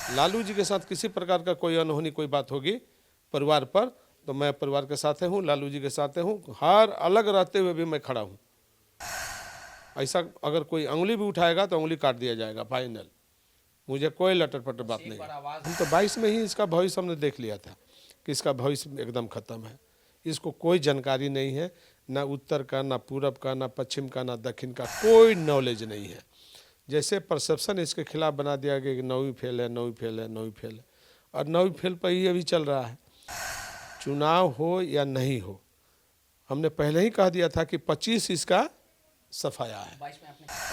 लालू जी के साथ किसी प्रकार का कोई अनहोनी कोई बात होगी परिवार पर, तो मैं परिवार के साथ हूँ, लालू जी के साथ हूँ, हर अलग रहते हुए भी मैं खड़ा हूँ। ऐसा अगर कोई उंगली भी उठाएगा तो उंगली काट दिया जाएगा फाइनल। मुझे कोई लटर पटर बात नहीं है। हम तो 22 में ही इसका भविष्य हमने देख लिया था कि इसका भविष्य एकदम खत्म है। इसको कोई जानकारी नहीं है, ना उत्तर का, ना पूरब का, ना पश्चिम का, ना दक्षिण का, कोई नॉलेज नहीं है। जैसे परसेप्शन इसके खिलाफ बना दिया गया कि 9वीं फेल है, 9वीं फेल है, 9वीं फेल है, और 9वीं फेल पर ही अभी चल रहा है। चुनाव हो या नहीं हो, हमने पहले ही कह दिया था कि 25 इसका सफाया है,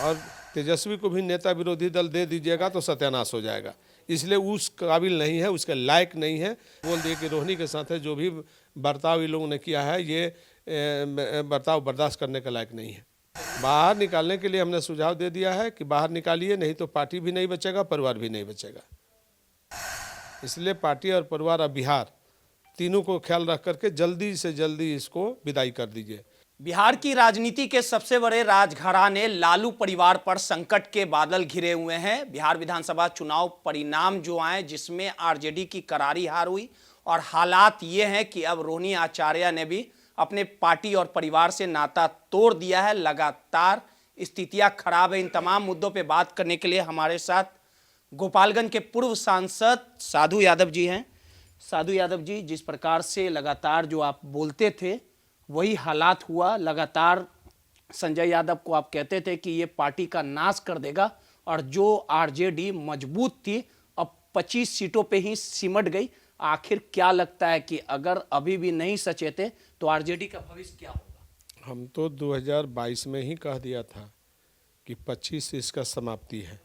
और तेजस्वी को भी नेता विरोधी दल दे दीजिएगा तो सत्यानाश हो जाएगा। इसलिए उस काबिल नहीं है, उसके लायक नहीं है। बोल दिए कि रोहिणी के साथ है जो भी बर्ताव इन लोगों ने किया है, ये बर्ताव बर्दाश्त करने का लायक नहीं है। बाहर निकालने के लिए हमने सुझाव दे दिया है कि बाहर निकालिए, नहीं तो पार्टी भी नहीं बचेगा, परिवार भी नहीं बचेगा। इसलिए पार्टी और परिवार और बिहार तीनों को ख्याल रख करके जल्दी से जल्दी इसको विदाई कर दीजिए। बिहार की राजनीति के सबसे बड़े राजघराने लालू परिवार पर संकट के बादल घिरे हुए हैं। बिहार विधानसभा चुनाव परिणाम जो आए जिसमें आरजेडी की करारी हार हुई, और हालात ये हैं कि अब रोहिणी आचार्य ने भी अपने पार्टी और परिवार से नाता तोड़ दिया है। लगातार स्थितियां खराब है। इन तमाम मुद्दों पर बात करने के लिए हमारे साथ गोपालगंज के पूर्व सांसद साधु यादव जी हैं। साधु यादव जी, जिस प्रकार से लगातार जो आप बोलते थे वही हालात हुआ। लगातार संजय यादव को आप कहते थे कि ये पार्टी का नाश कर देगा, और जो आरजेडी मजबूत थी अब 25 सीटों पे ही सिमट गई। आखिर क्या लगता है कि अगर अभी भी नहीं सचेते तो आरजेडी का भविष्य क्या होगा? हम तो 2022 में ही कह दिया था कि 25 इसका समाप्ति है,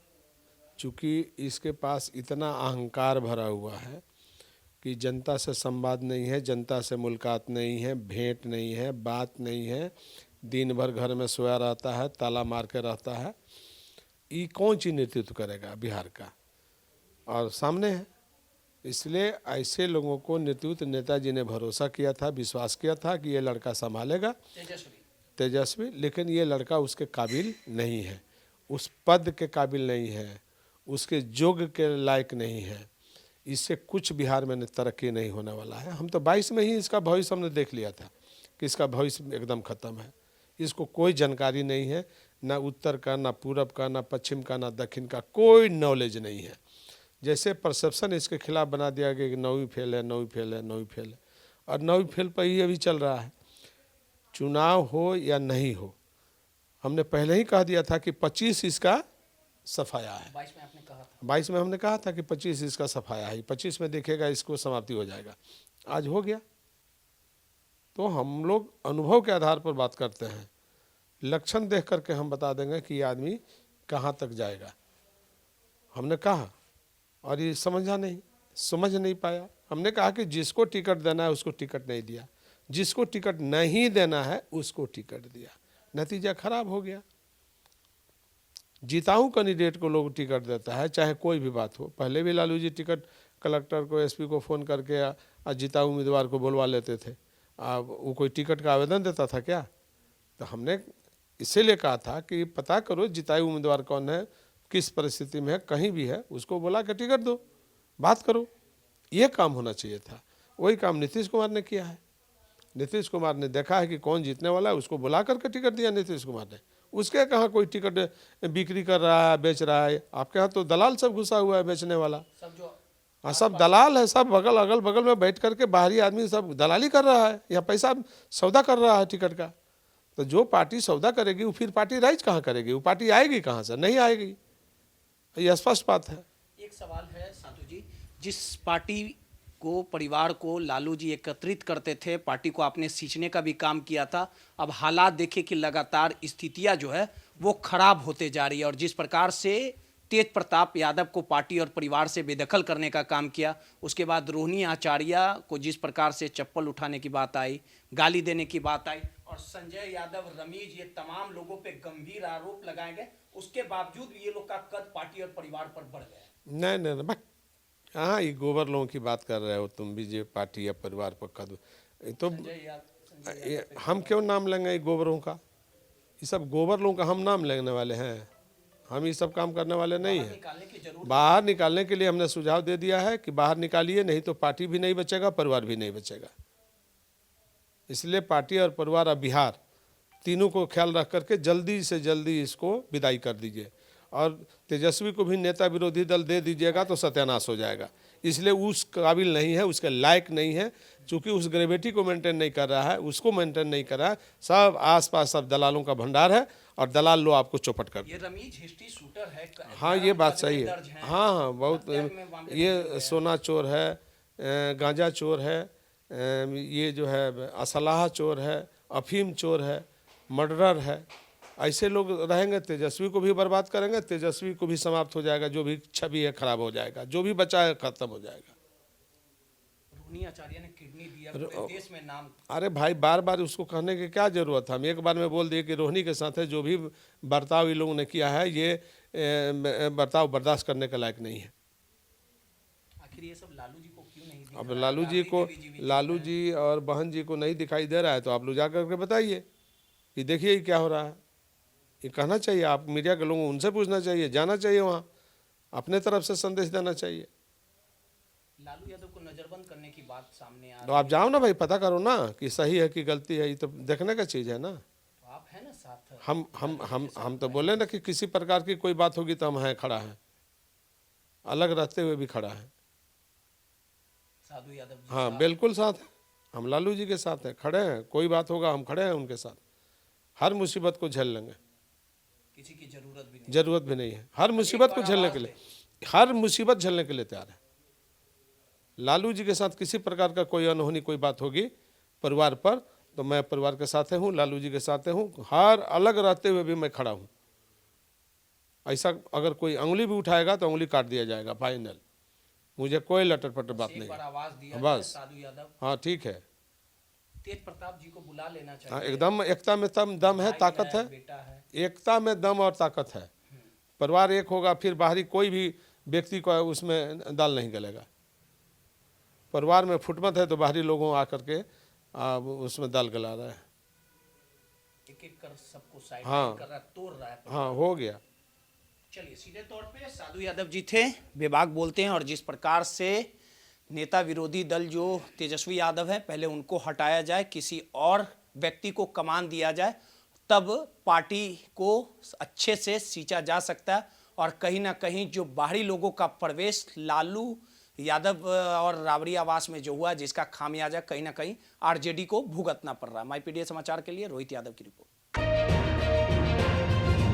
चूँकि इसके पास इतना अहंकार भरा हुआ है कि जनता से संवाद नहीं है, जनता से मुलाकात नहीं है, भेंट नहीं है, बात नहीं है, दिन भर घर में सोया रहता है, ताला मार के रहता है। ये कौन चीज नेतृत्व करेगा बिहार का? और सामने है। इसलिए ऐसे लोगों को नेतृत्व नेताजी ने भरोसा किया था, विश्वास किया था कि ये लड़का संभालेगा, तेजस्वी, लेकिन ये लड़का उसके काबिल नहीं है, उस पद के काबिल नहीं है, उसके योग्य के लायक नहीं है। इससे कुछ बिहार में तरक्की नहीं होने वाला है। हम तो 22 में ही इसका भविष्य हमने देख लिया था कि इसका भविष्य एकदम खत्म है। इसको कोई जानकारी नहीं है, ना उत्तर का, ना पूरब का, ना पश्चिम का, ना दक्षिण का, कोई नॉलेज नहीं है। जैसे परसेप्शन इसके खिलाफ बना दिया गया कि 9वीं फेल है, 9वीं फेल है, 9वीं फेल है, और 9वीं फेल पर ही अभी चल रहा है। चुनाव हो या नहीं हो, हमने पहले ही कह दिया था कि 25 इसका सफाया है। 22 में हमने कहा था कि 25 इसका सफाया है, 25 में देखिएगा इसको समाप्ति हो जाएगा। आज हो गया। तो हम लोग अनुभव के आधार पर बात करते हैं, लक्षण देख करके हम बता देंगे कि ये आदमी कहाँ तक जाएगा। हमने कहा और ये समझ नहीं पाया। हमने कहा कि जिसको टिकट देना है उसको टिकट नहीं दिया, जिसको टिकट नहीं देना है उसको टिकट दिया, नतीजा खराब हो गया। जिताऊ कैंडिडेट को लोग टिकट देता है, चाहे कोई भी बात हो। पहले भी लालू जी टिकट कलेक्टर को, एसपी को फ़ोन करके जिताऊ उम्मीदवार को बुलवा लेते थे। अब वो कोई टिकट का आवेदन देता था क्या? तो हमने इसीलिए कहा था कि पता करो जिताऊ उम्मीदवार कौन है, किस परिस्थिति में है, कहीं भी है, उसको बुला के टिकट दो, बात करो। ये काम होना चाहिए था। वही काम नीतीश कुमार ने किया है। नीतीश कुमार ने देखा है कि कौन जीतने वाला है, उसको बुला करके टिकट दिया नीतीश कुमार ने। उसके कहाँ कोई टिकट बिक्री कर रहा है, बेच रहा है? आपके यहाँ तो दलाल सब घुसा हुआ है बेचने वाला। हाँ, सब दलाल है, सब अगल बगल में बैठ करके बाहरी आदमी सब दलाली कर रहा है, या पैसा सौदा कर रहा है टिकट का। तो जो पार्टी सौदा करेगी वो फिर पार्टी राइज कहाँ करेगी? वो पार्टी आएगी कहाँ से? नहीं आएगी। ये स्पष्ट बात है। एक सवाल है साधु जी, जिस पार्टी को, परिवार को लालू जी एकत्रित करते थे, पार्टी को आपने सींचने का भी काम किया था, अब हालात देखिए कि लगातार स्थितियां जो है वो खराब होते जा रही है। और जिस प्रकार से तेज प्रताप यादव को पार्टी और परिवार से बेदखल करने का काम किया, उसके बाद रोहिणी आचार्य को जिस प्रकार से चप्पल उठाने की बात आई, गाली देने की बात आई, और संजय यादव, रमीज, ये तमाम लोगों पे गंभीर आरोप लगाए गए, उसके बावजूद भी ये लोग का कद पार्टी और परिवार पर बढ़ गया। नहीं, हाँ, ये गोबर लोगों की बात कर रहे हो तुम भी, जो पार्टी या परिवार पर कद, तो हम क्यों नाम लेंगे ये गोबरों का? ये सब गोबर लोगों का हम नाम लेने वाले हैं? हम ये सब काम करने वाले नहीं हैं। निकालने की जरूरत बाहर निकालने के लिए हमने सुझाव दे दिया है कि बाहर निकालिए, नहीं तो पार्टी भी नहीं बचेगा, परिवार भी नहीं बचेगा। इसलिए पार्टी और परिवार और बिहार तीनों को ख्याल रख करके जल्दी से जल्दी इसको विदाई कर दीजिए, और तेजस्वी को भी नेता विरोधी दल दे दीजिएगा तो सत्यानाश हो जाएगा। इसलिए उस काबिल नहीं है, उसके लायक नहीं है, चूँकि उस ग्रेविटी को मेंटेन नहीं कर रहा है, उसको मेंटेन नहीं कर रहा है। सब आसपास सब दलालों का भंडार है, और दलाल लो आपको चौपट कर। ये रमीज हिस्ट्री शूटर है। हाँ, ये बात सही है। दर्ज हैं। हाँ हाँ, बहुत। ये सोना चोर है, गांजा चोर है, ये जो है असलाह चोर है, अफीम चोर है, मर्डरर है। ऐसे लोग रहेंगे, तेजस्वी को भी बर्बाद करेंगे, तेजस्वी को भी समाप्त हो जाएगा, जो भी छवि है खराब हो जाएगा, जो भी बचा है खत्म हो जाएगा। रोहिणी आचार्य ने किडनी दिया, पूरे देश में नाम। अरे भाई, बार बार उसको कहने की क्या जरूरत है? हम एक बार में बोल दिए कि रोहिणी के साथ है जो भी बर्ताव इन लोगों ने किया है, ये बर्ताव बर्दाश्त करने के लायक नहीं है। आखिर ये सब लालू जी को क्यों नहीं दिख अब रहा? लालू जी और बहन जी को नहीं दिखाई दे रहा है, तो आप लोग जा करके बताइए कि देखिए क्या हो रहा है। ये कहना चाहिए, आप मीडिया के लोगों उनसे पूछना चाहिए, जाना चाहिए वहाँ, अपने तरफ से संदेश देना चाहिए। लालू यादव को नजरबंद करने की बात सामने आ तो आप जाओ ना भाई, पता करो ना कि सही है कि गलती है, ये तो देखने का चीज़ है ना। तो आप है ना साथ। हम तो बोले ना कि किसी प्रकार की कोई बात होगी तो हम हैं, खड़ा है, अलग रहते हुए भी खड़ा है। साधु यादव जी हाँ, बिल्कुल साथ है, हम लालू जी के साथ हैं, खड़े हैं। कोई बात होगा हम खड़े हैं उनके साथ, हर मुसीबत को झेल लेंगे, किसी की जरूरत जरूरत भी नहीं है। हर मुसीबत को झेलने के लिए, हर मुसीबत झेलने के लिए तैयार है। लालू जी के साथ किसी प्रकार का कोई अनहोनी कोई बात होगी परिवार पर, तो मैं परिवार के साथ हूँ, लालू जी के साथ हूँ, हर अलग रहते हुए भी मैं खड़ा हूँ। ऐसा अगर कोई उंगली भी उठाएगा तो उंगली काट दिया जाएगा, फाइनल। मुझे कोई लटर पटर बात नहीं है, आवाज दिया बस। साधु यादव। हाँ ठीक है, तेज प्रताप जी को बुला लेना चाहिए। हाँ, एकदम एकता में दम है, ताकत है, बेटा है। एकता में दम और ताकत है। परिवार एक होगा, फिर बाहरी कोई भी व्यक्ति को उसमें दाल नहीं गलेगा। परिवार में फुटमत है तो बाहरी लोगों आकर के उसमें दाल गला रहा है। एक एक कर सबको साइड हाँ, कर रहा, तोड़ रहा है। हाँ, हो गया। चलिए, सीधे तौर पे साधु यादव जी थे, बेबाक बोलते हैं, और जिस प्रकार से नेता विरोधी दल जो तेजस्वी यादव है, पहले उनको हटाया जाए, किसी और व्यक्ति को कमान दिया जाए, तब पार्टी को अच्छे से सींचा जा सकता है। और कहीं ना कहीं जो बाहरी लोगों का प्रवेश लालू यादव और राबड़ी आवास में जो हुआ, जिसका खामियाजा कहीं ना कहीं आरजेडी को भुगतना पड़ रहा है। माई पीडीए समाचार के लिए रोहित यादव की रिपोर्ट।